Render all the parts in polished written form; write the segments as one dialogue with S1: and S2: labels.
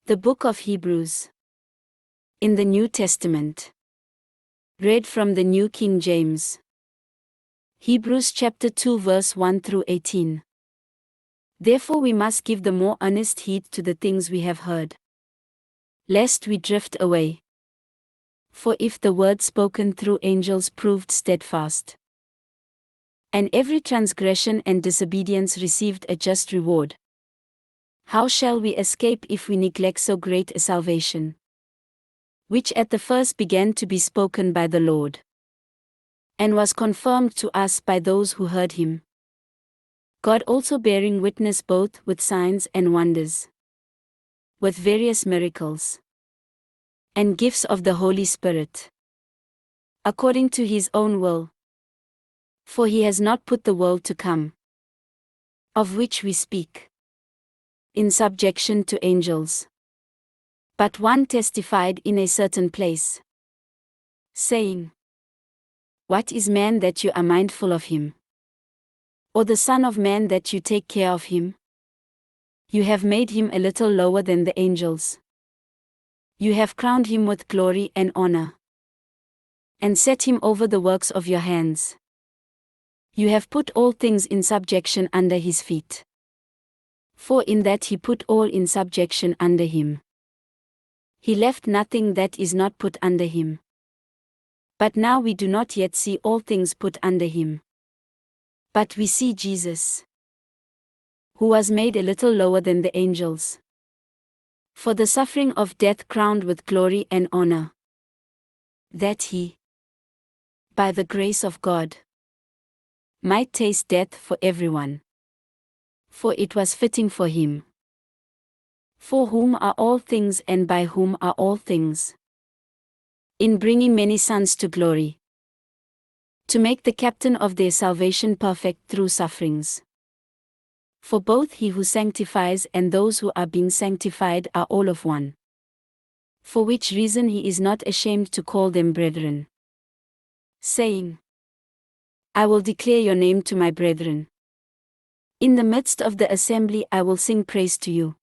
S1: The Book of Hebrews. In the New Testament. Read from the New King James. Hebrews chapter 2 verse 1 through 18. Therefore we must give the more earnest heed to the things we have heard, lest we drift away. For if the word spoken through angels proved steadfast, and every transgression and disobedience received a just reward, how shall we escape if we neglect so great a salvation, which at the first began to be spoken by the Lord, and was confirmed to us by those who heard him? God also bearing witness both with signs and wonders, with various miracles, and gifts of the Holy Spirit, according to his own will. For he has not put the world to come, of which we speak, in subjection to angels. But one testified in a certain place, saying, What is man that you are mindful of him? Or the Son of Man that you take care of him? You have made him a little lower than the angels. You have crowned him with glory and honor, and set him over the works of your hands. You have put all things in subjection under his feet. For in that he put all in subjection under him, he left nothing that is not put under him. But now we do not yet see all things put under him. But we see Jesus, who was made a little lower than the angels, for the suffering of death crowned with glory and honor, that he, by the grace of God, might taste death for everyone. For it was fitting for him, for whom are all things and by whom are all things, in bringing many sons to glory, to make the captain of their salvation perfect through sufferings. For both he who sanctifies and those who are being sanctified are all of one. For which reason he is not ashamed to call them brethren, saying, I will declare your name to my brethren. In the midst of the assembly I will sing praise to you.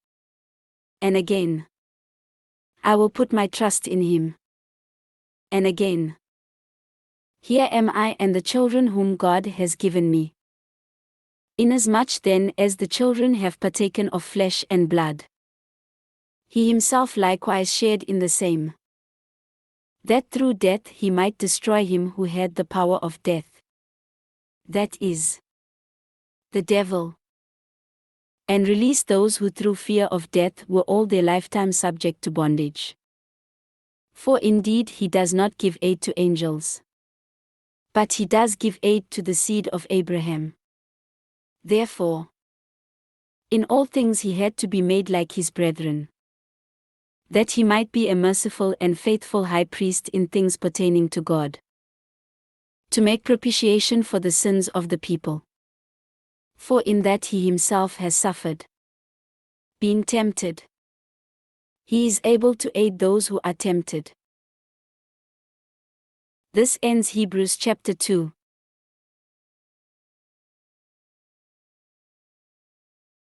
S1: And again, I will put my trust in him. And again, here am I and the children whom God has given me. Inasmuch then as the children have partaken of flesh and blood, he himself likewise shared in the same, that through death he might destroy him who had the power of death, that is, the devil, and release those who through fear of death were all their lifetime subject to bondage. For indeed he does not give aid to angels, but he does give aid to the seed of Abraham. Therefore, in all things he had to be made like his brethren, that he might be a merciful and faithful high priest in things pertaining to God, to make propitiation for the sins of the people. For in that he himself has suffered, being tempted, he is able to aid those who are tempted. This ends Hebrews chapter 2.